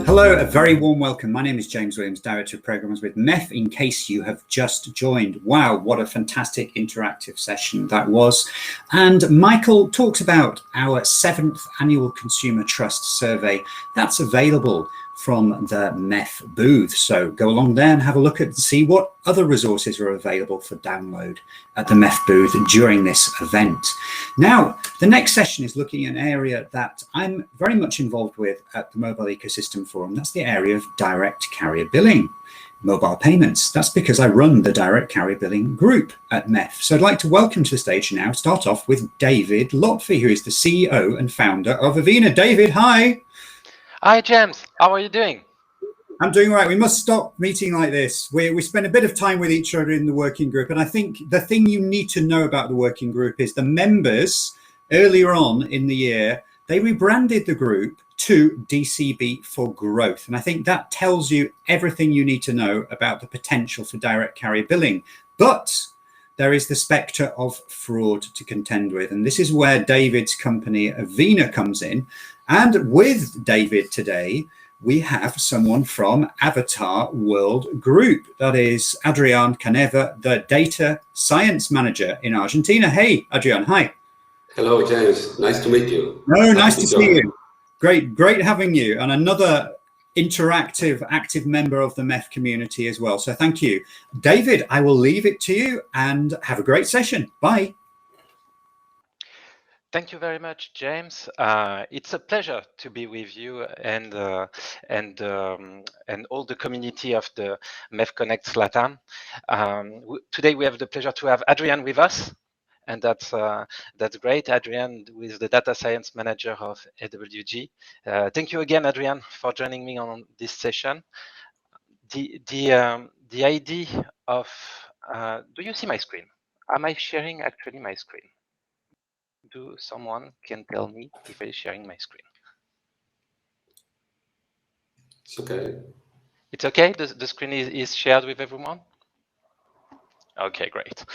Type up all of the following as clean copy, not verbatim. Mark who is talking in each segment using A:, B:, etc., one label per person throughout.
A: Hello, a very warm welcome. My name is James Williams, Director of Programs with MEF, in case you have just joined. Wow, what a fantastic interactive session that was. And Michael talks about our 7th annual Consumer Trust Survey. That's available from the MEF booth. So go along there and have a look at and see what other resources are available for download at the MEF booth during this event. Now, the next session is looking at an area that I'm very much involved with at the Mobile Ecosystem Forum. That's the area of direct carrier billing, mobile payments. That's because I run the direct carrier billing group at MEF. So I'd like to welcome to the stage now, start off with David Lotfi, who is the CEO and founder of Evina. David, hi.
B: Hi, James. How are you doing?
A: I'm doing all right. We must stop meeting like this. We spend a bit of time with each other in the working group. And I think the thing you need to know about the working group is the members earlier on in the year, they rebranded the group to DCB for Growth. And I think that tells you everything you need to know about the potential for direct carrier billing. But there is the spectre of fraud to contend with. And this is where David's company, Evina, comes in. And with David today, we have someone from Avatar World Group. That is Adrian Caneva, the data science manager in Argentina. Hey, Adrian, hi.
C: Hello, James. Nice to meet you.
A: No, nice to see you. Great having you. And another interactive, active member of the MEF community as well. So thank you. David, I will leave it to you and have a great session. Bye.
B: Thank you very much, James. It's a pleasure to be with you and all the community of the MEF Connect LATAM. Today we have the pleasure to have Adrian with us, and that's great. Adrian is the data science manager of AWG. Thank you again, Adrian, for joining me on this session. The idea of do you see my screen? Am I sharing actually my screen? Do someone can tell me if I'm sharing my screen?
C: It's okay.
B: It's okay? The screen is shared with everyone? Okay, great.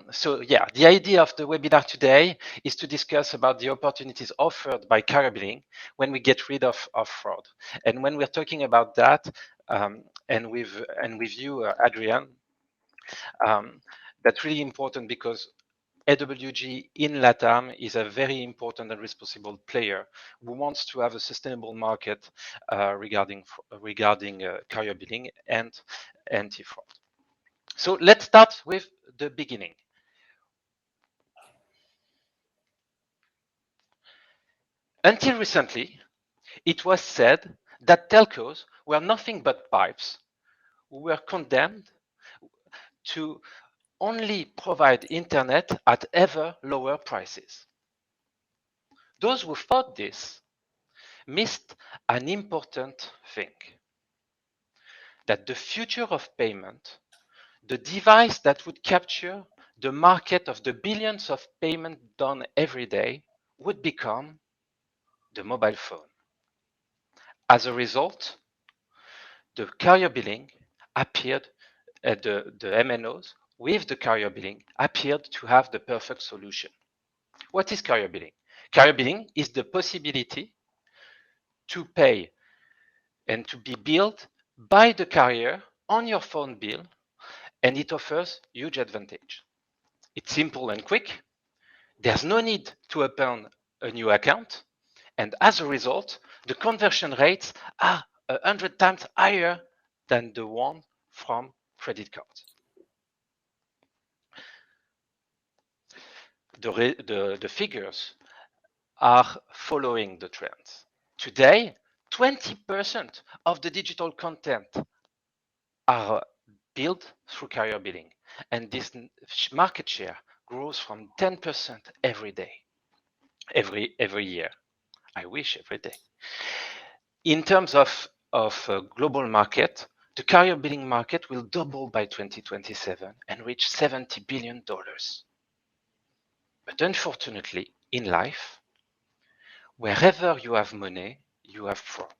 B: So yeah, the idea of the webinar today is to discuss about the opportunities offered by carrier billing when we get rid of fraud. And when we're talking about that, and with you, Adrian, that's really important because AWG in LATAM is a very important and responsible player who wants to have a sustainable market regarding carrier billing and anti-fraud. So let's start with the beginning. Until recently, it was said that telcos were nothing but pipes who were condemned to only provide internet at ever lower prices. Those who thought this missed an important thing, that the future of payment, the device that would capture the market of the billions of payments done every day, would become the mobile phone. As a result, the carrier billing appeared at the MNOs with the carrier billing appeared to have the perfect solution. What is carrier billing? Carrier billing is the possibility to pay and to be billed by the carrier on your phone bill, and it offers huge advantage. It's simple and quick. There's no need to open a new account, and as a result, the conversion rates are 100 times higher than the one from credit cards. The figures are following the trends. Today, 20% of the digital content are billed through carrier billing, and this market share grows from 10% every day, every year. I wish every day. In terms of global market, the carrier billing market will double by 2027 and reach $70 billion. But unfortunately, in life, wherever you have money, you have fraud.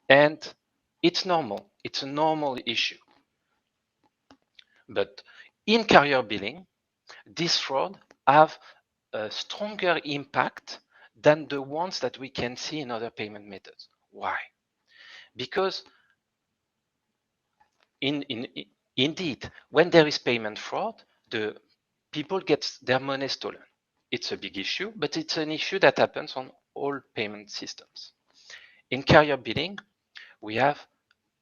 B: And it's normal. It's a normal issue. But in carrier billing, this fraud have a stronger impact than the ones that we can see in other payment methods. Why? Because indeed, when there is payment fraud, the people get their money stolen. It's a big issue, but it's an issue that happens on all payment systems. In carrier billing, we have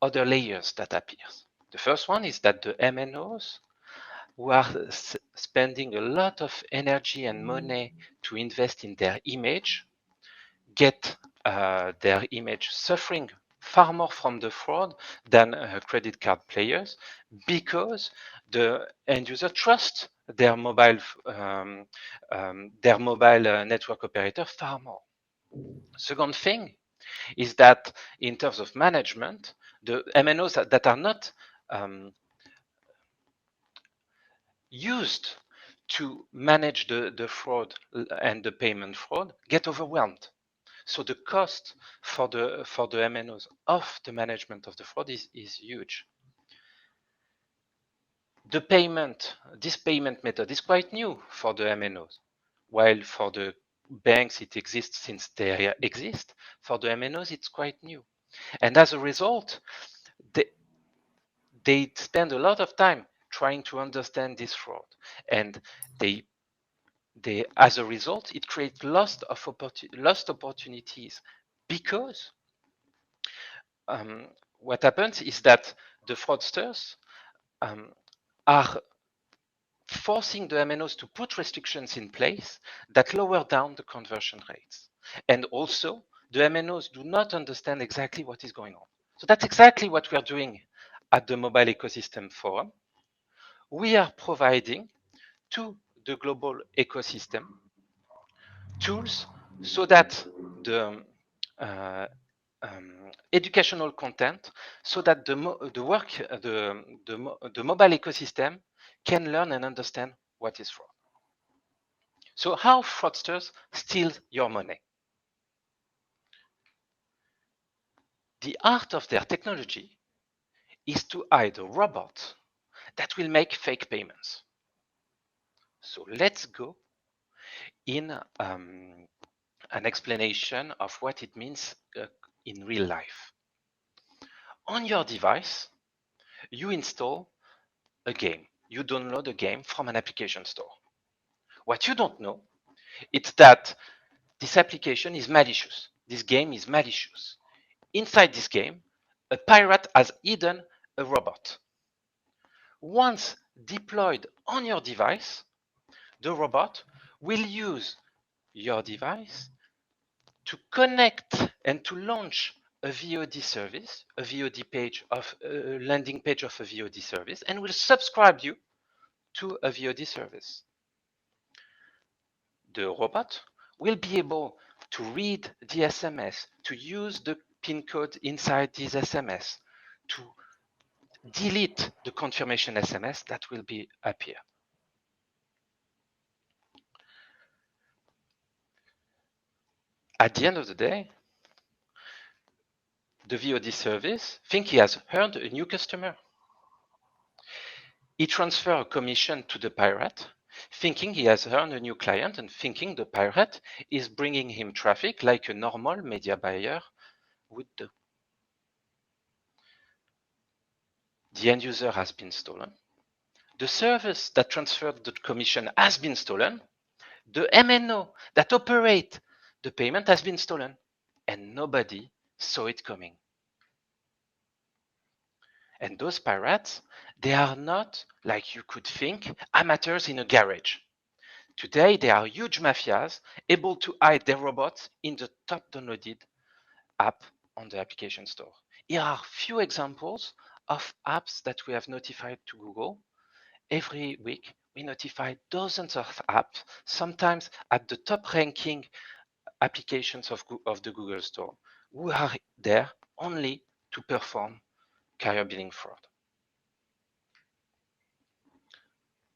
B: other layers that appear. The first one is that the MNOs who are spending a lot of energy and money to invest in their image get their image suffering far more from the fraud than credit card players because the end user trusts their mobile network operator far more. Second thing is that in terms of management, the MNOs that are not used to manage the fraud and the payment fraud get overwhelmed. So the cost for the MNOs of the management of the fraud is huge. This payment method is quite new for the MNOs, while for the banks it exists since they exist. For the MNOs it's quite new, and as a result, they spend a lot of time trying to understand this fraud, and as a result, it creates lost opportunities because what happens is that the fraudsters are forcing the MNOs to put restrictions in place that lower down the conversion rates. And also, the MNOs do not understand exactly what is going on. So that's exactly what we are doing at the Mobile Ecosystem Forum. We are providing to the global ecosystem tools so that the educational content, so that the mobile ecosystem can learn and understand what is fraud. So how fraudsters steal your money? The art of their technology is to hide a robot that will make fake payments. So let's go in an explanation of what it means in real life. On your device, you install a game. You download a game from an application store. What you don't know is that this application is malicious. This game is malicious. Inside this game, a pirate has hidden a robot. Once deployed on your device, the robot will use your device to connect and to launch a VOD service, a VOD page of a landing page of a VOD service, and will subscribe you to a VOD service. The robot will be able to read the SMS, to use the PIN code inside this SMS, to delete the confirmation SMS that will appear. At the end of the day, the VOD service thinks he has earned a new customer. He transfers a commission to the pirate, thinking he has earned a new client and thinking the pirate is bringing him traffic like a normal media buyer would do. The end user has been stolen. The service that transferred the commission has been stolen. The MNO that operates the payment has been stolen, and nobody saw it coming. And those pirates, they are not, like you could think, amateurs in a garage. Today, they are huge mafias able to hide their robots in the top downloaded app on the application store. Here are few examples of apps that we have notified to Google. Every week, we notify dozens of apps, sometimes at the top ranking applications of the Google Store, who are there only to perform carrier billing fraud.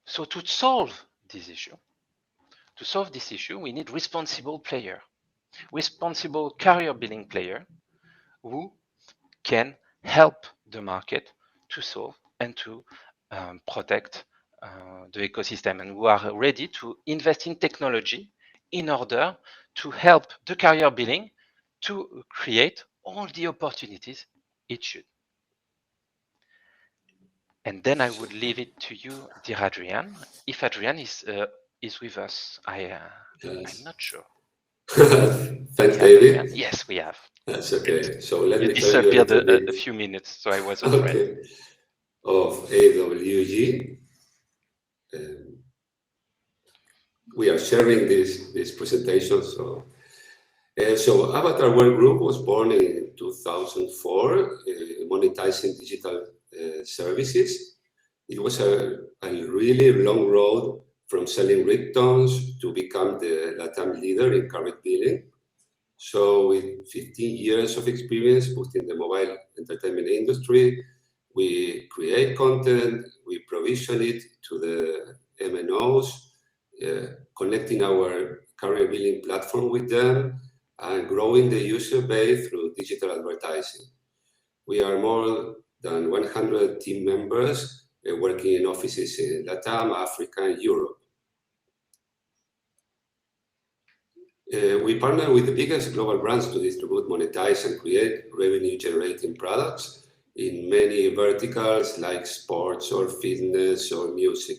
B: So to solve this issue, we need responsible player. responsible carrier billing player who can help the market to solve and to protect the ecosystem, and who are ready to invest in technology in order to help the carrier billing to create all the opportunities it should. And then I would leave it to you, dear Adrian. If Adrian is with us, I'm not sure.
C: Thanks, David.
B: Yes, we have.
C: That's okay. So let
B: You
C: me tell you
B: disappeared a few minutes, so I was afraid.
C: Okay. Of AWG. We are sharing this presentation. So Avatar Work Group was born in 2004, monetizing digital services. It was a really long road from selling ringtones to become the LATAM leader in carrier billing. So with 15 years of experience boosting the mobile entertainment industry, we create content, we provision it to the MNOs, connecting our carrier billing platform with them, and growing the user base through digital advertising. We are more than 100 team members working in offices in LATAM, Africa, and Europe. We partner with the biggest global brands to distribute, monetize, and create revenue-generating products in many verticals like sports or fitness or music.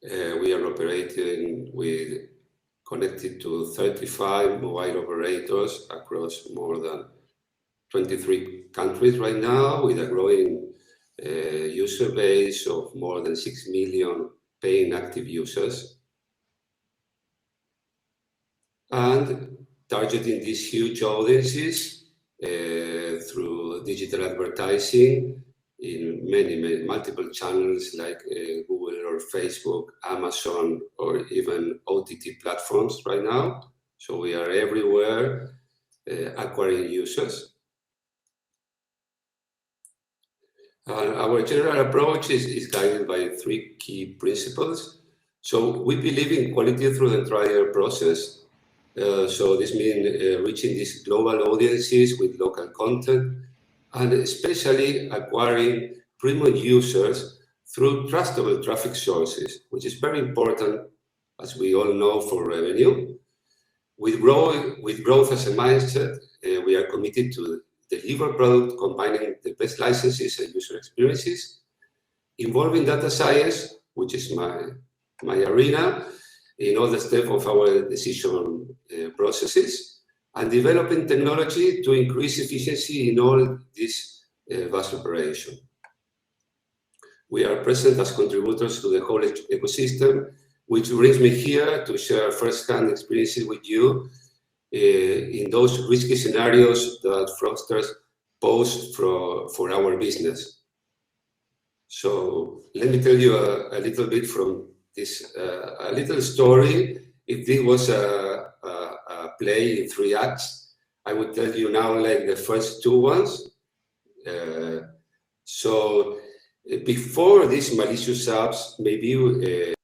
C: We are operating connected to 35 mobile operators across more than 23 countries right now, with a growing user base of more than 6 million paying active users. And targeting these huge audiences through digital advertising in multiple channels like Google or Facebook, Amazon, or even OTT platforms right now. So we are everywhere acquiring users. Our general approach is guided by three key principles. So we believe in quality through the entire process. So this means reaching these global audiences with local content, and especially acquiring premium users through trustable traffic sources, which is very important, as we all know, for revenue. With growth as a mindset, we are committed to deliver product combining the best licenses and user experiences, involving data science, which is my arena, in all the steps of our decision processes, and developing technology to increase efficiency in all this vast operation. We are present as contributors to the whole ecosystem, which brings me here to share first-hand experiences with you in those risky scenarios that fraudsters pose for our business. So let me tell you a little bit from this, a little story. If this was a play in 3 acts, I would tell you now like the first 2 ones. So before these malicious apps, maybe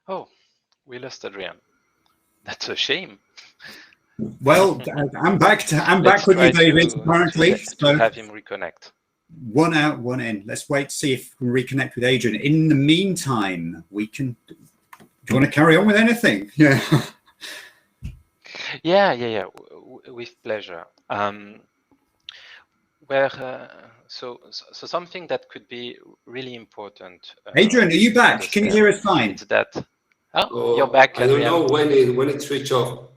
B: Oh, we lost Adrian. That's a shame.
A: Well, I'm back with you, David, apparently.
B: To have him reconnect.
A: 1 out, 1 in. Let's wait to see if we can reconnect with Adrian. In the meantime, we can. Do you want to carry on with anything? Yeah.
B: Yeah. With pleasure. So something that could be really important.
A: Adrian, are you back? Can you hear us fine?
B: It's that. Oh, you're back.
C: I don't know when it switched off.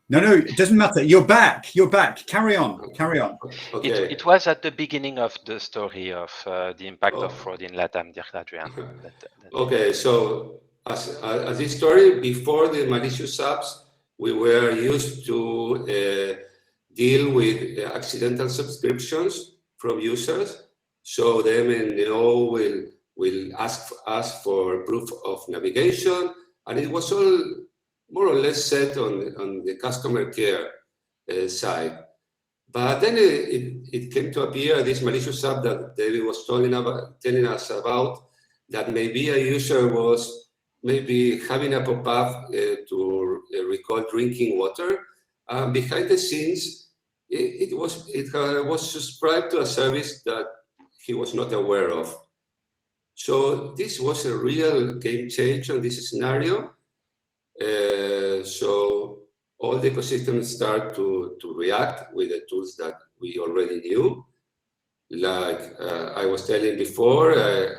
A: No, it doesn't matter. You're back. Carry on.
C: Okay.
B: It was at the beginning of the story of the impact of fraud in LATAM, dear Adrian.
C: Okay, so as this story, before the malicious apps, we were used to deal with accidental subscriptions from users. So the MNO will ask us for proof of navigation, and it was all more or less set on the customer care side. But then it came to appear this malicious app that David was telling us about, that maybe a user was maybe having a pop-up to record drinking water. Behind the scenes, it was subscribed to a service that he was not aware of. So this was a real game changer in this scenario. So all the ecosystems start to react with the tools that we already knew. Like I was telling before,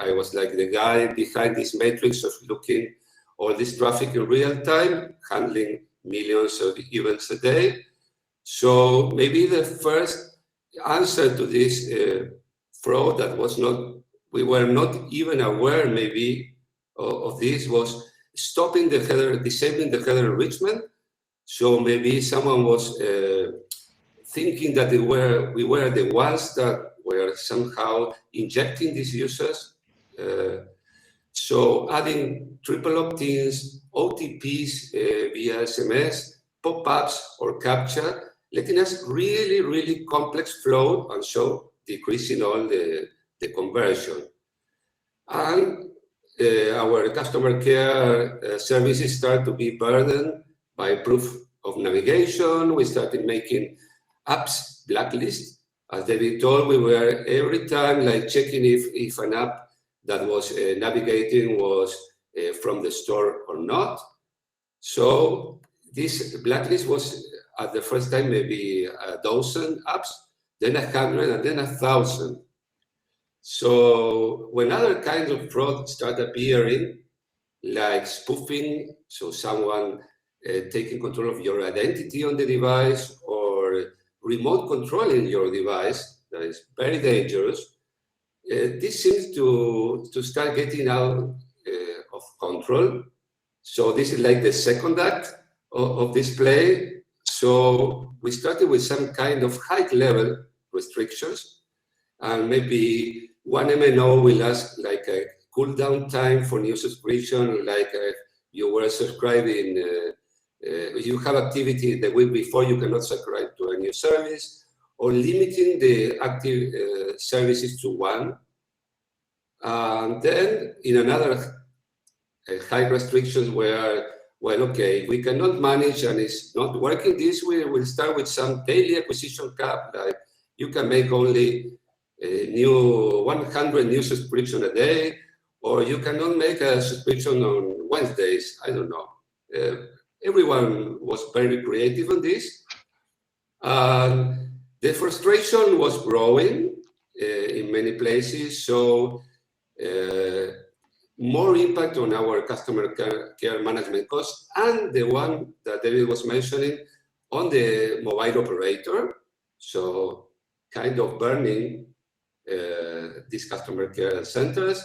C: I was like the guy behind this matrix of looking all this traffic in real time, handling millions of events a day. So maybe the first answer to this fraud that was not, we were not even aware maybe of this, was stopping the header, disabling the header enrichment. So maybe someone was thinking that we were the ones that were somehow injecting these users. So adding triple opt-ins, OTPs via SMS, pop-ups or captcha, letting us really complex flow, and so decreasing all the conversion. And our customer care services start to be burdened by proof of navigation. We started making apps blacklist. As David told, we were every time like checking if an app that was navigating was from the store or not. So this blacklist was at the first time maybe 1,000 apps, then 100, and then 1,000. So when other kinds of fraud start appearing, like spoofing, so someone taking control of your identity on the device, or remote controlling your device, that is very dangerous, this seems to start getting out of control. So this is like the second act of this play. So we started with some kind of high-level restrictions, and maybe one MNO will ask like a cool-down time for new subscription, like you were subscribing, you have activity the week before, you cannot subscribe to a new service, or limiting the active services to one. And then in another high restrictions where, well, okay, we cannot manage and it's not working this way, we'll start with some daily acquisition cap, like you can make only 100 new subscription a day, or you cannot make a subscription on Wednesdays, I don't know. Everyone was very creative on this. The frustration was growing in many places, so more impact on our customer care management costs, and the one that David was mentioning on the mobile operator, so kind of burning these customer care centers.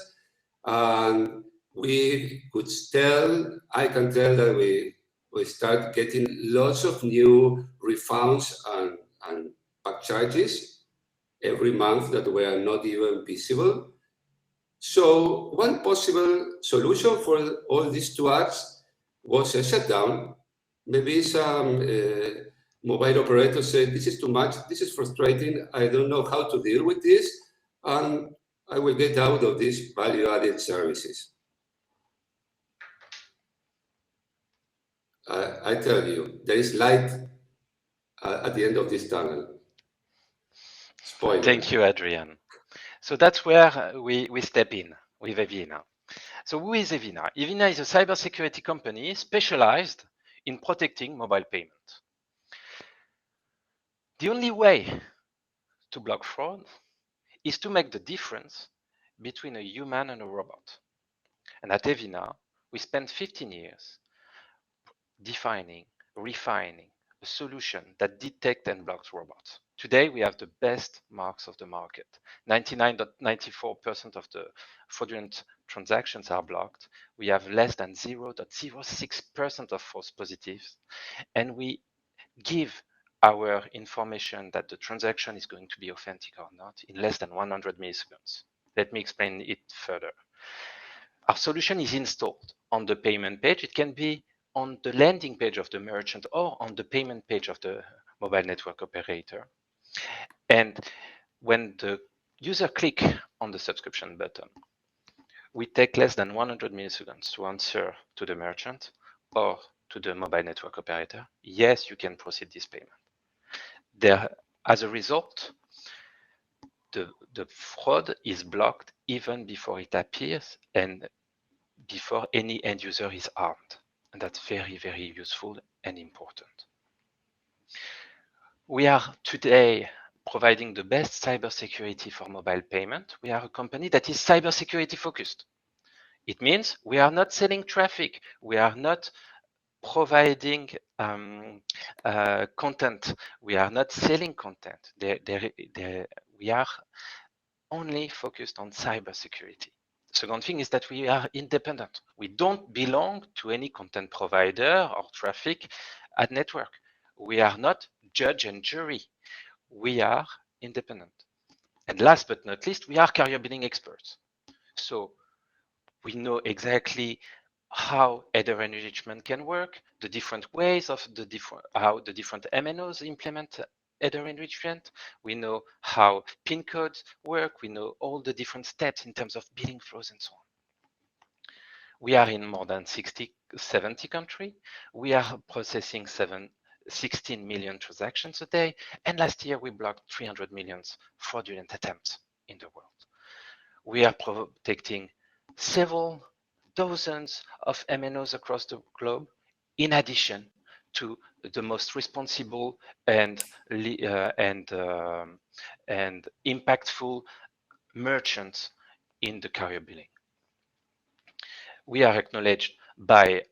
C: And we could tell, I can tell that we start getting lots of new refunds and back charges every month that were not even visible. So one possible solution for all these two acts was a shutdown. Maybe some mobile operators said, this is too much, this is frustrating, I don't know how to deal with this, and I will get out of these value-added services. I tell you, there is light at the end of this tunnel. Spoiler.
B: Thank you, Adrian. So that's where we step in with Evina. So who is Evina? Evina is a cybersecurity company specialized in protecting mobile payment. The only way to block fraud is to make the difference between a human and a robot. And at Evina, we spent 15 years defining, refining a solution that detects and blocks robots. Today, we have the best marks of the market. 99.94% of the fraudulent transactions are blocked. We have less than 0.06% of false positives. And we give our information that the transaction is going to be authentic or not in less than 100 milliseconds. Let me explain it further. Our solution is installed on the payment page. It can be on the landing page of the merchant or on the payment page of the mobile network operator. And when the user click on the subscription button, we take less than 100 milliseconds to answer to the merchant or to the mobile network operator, yes, you can proceed this payment. As a result, the fraud is blocked even before it appears and before any end user is armed. And that's very, very useful and important. We are today providing the best cybersecurity for mobile payment. We are a company that is cybersecurity focused. It means we are not selling traffic. We are not providing content. We are not selling content. We are only focused on cybersecurity. Second thing is that we are independent. We don't belong to any content provider or traffic ad network. We are not judge and jury. We are independent. And last but not least, we are carrier billing experts. So we know exactly how header enrichment can work, the different ways of how the different MNOs implement header enrichment. We know how PIN codes work. We know all the different steps in terms of billing flows and so on. We are in more than 70 countries. We are processing 16 million transactions a day. And last year, we blocked 300 million fraudulent attempts in the world. We are protecting several dozens of MNOs across the globe, in addition to the most responsible and impactful merchants in the carrier billing. We are acknowledged by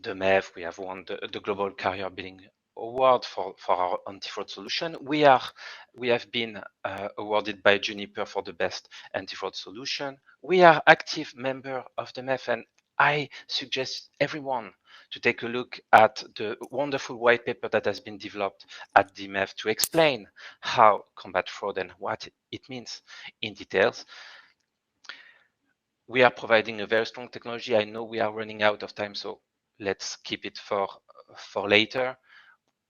B: the MEF. We have won the Global Carrier Billing Award for our anti-fraud solution. We have been awarded by Juniper for the best anti-fraud solution. We are active member of the MEF, and I suggest everyone to take a look at the wonderful white paper that has been developed at the MEF to explain how combat fraud and what it means in details. We are providing a very strong technology. I know we are running out of time, so let's keep it for later.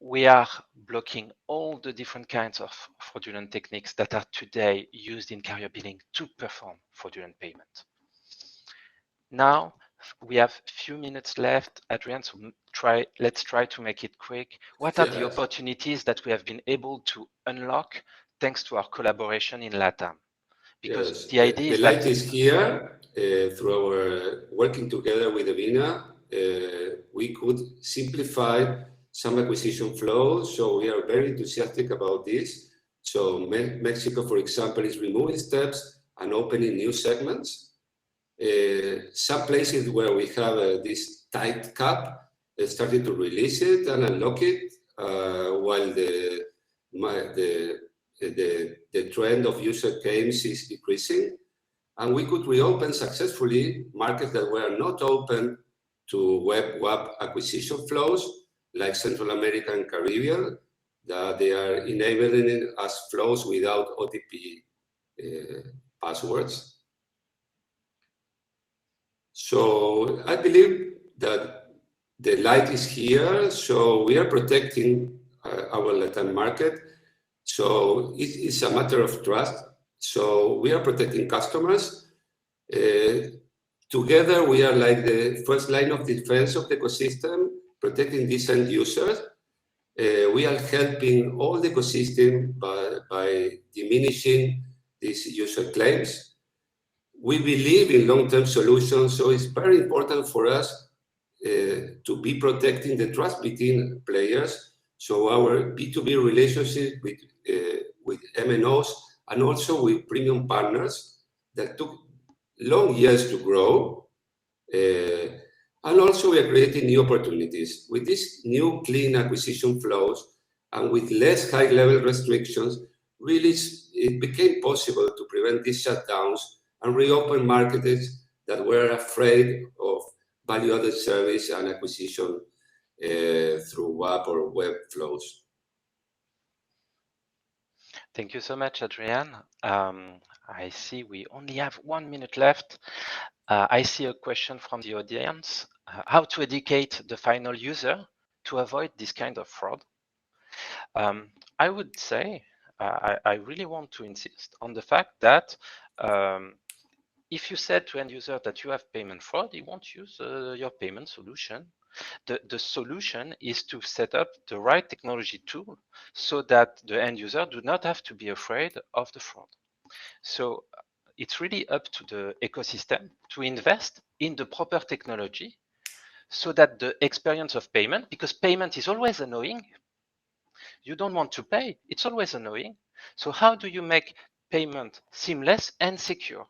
B: We are blocking all the different kinds of fraudulent techniques that are today used in carrier billing to perform fraudulent payment. Now, we have a few minutes left, Adrian, so let's try to make it quick. What are the opportunities that we have been able to unlock thanks to our collaboration in LATAM? Because the idea is
C: the light is here. Through our working together with Evina, we could simplify some acquisition flows. So we are very enthusiastic about this. So Mexico, for example, is removing steps and opening new segments. Some places where we have this tight cap started to release it and unlock it, while the trend of user claims is decreasing. And we could reopen successfully markets that were not open to web acquisition flows, like Central America and Caribbean, that they are enabling us flows without OTP passwords. So I believe that the light is here. So we are protecting our LATAM market. So it's a matter of trust. So we are protecting customers. Together, we are like the first line of defense of the ecosystem, protecting these end users. We are helping all the ecosystem by diminishing these user claims. We believe in long-term solutions, so it's very important for us to be protecting the trust between players. So our B2B relationship with MNOs and also with premium partners that took long years to grow. And also we are creating new opportunities. With these new clean acquisition flows and with less high-level restrictions, really it became possible to prevent these shutdowns and reopen markets that were afraid of value-added service and acquisition through WAP or web flows.
B: Thank you so much, Adrian. I see we only have 1 minute left. I see a question from the audience. How to educate the final user to avoid this kind of fraud? I would say, I really want to insist on the fact that if you said to end user that you have payment fraud, he won't use your payment solution. The solution is to set up the right technology tool so that the end user do not have to be afraid of the fraud. So it's really up to the ecosystem to invest in the proper technology so that the experience of payment, because payment is always annoying, you don't want to pay, it's always annoying. So how do you make payment seamless and secure?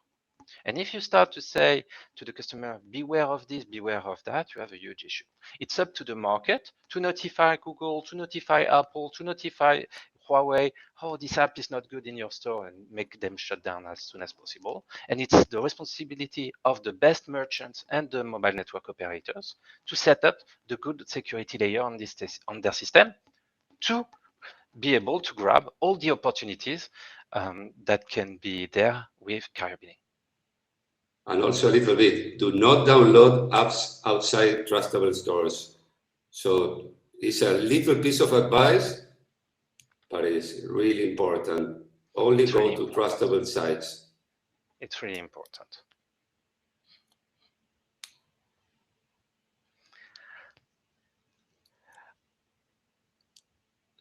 B: And if you start to say to the customer, beware of this, beware of that, you have a huge issue. It's up to the market to notify Google, to notify Apple, to notify Huawei, oh, this app is not good in your store, and make them shut down as soon as possible. And it's the responsibility of the best merchants and the mobile network operators to set up the good security layer on their system to be able to grab all the opportunities that can be there with carrier billing.
C: And also a little bit, do not download apps outside trustable stores. So it's a little piece of advice, but it's really important. Only
B: It's
C: go
B: really
C: to
B: important.
C: trustable sites.
B: It's really important.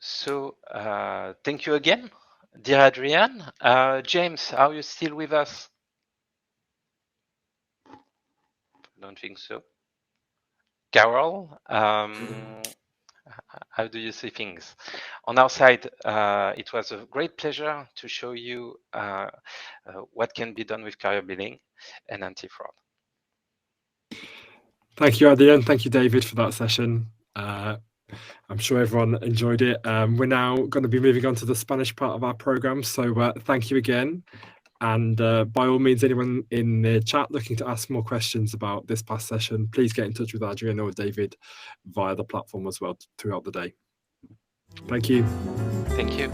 B: So thank you again, dear Adrian. James, are you still with us? Don't think so. Carol, how do you see things? On our side, it was a great pleasure to show you what can be done with carrier billing and anti-fraud.
D: Thank you, Adrian. Thank you, David, for that session. I'm sure everyone enjoyed it. We're now going to be moving on to the Spanish part of our program. So thank you again. And by all means, anyone in the chat looking to ask more questions about this past session, please get in touch with Adrian or David via the platform as well throughout the day. Thank you.
B: Thank you.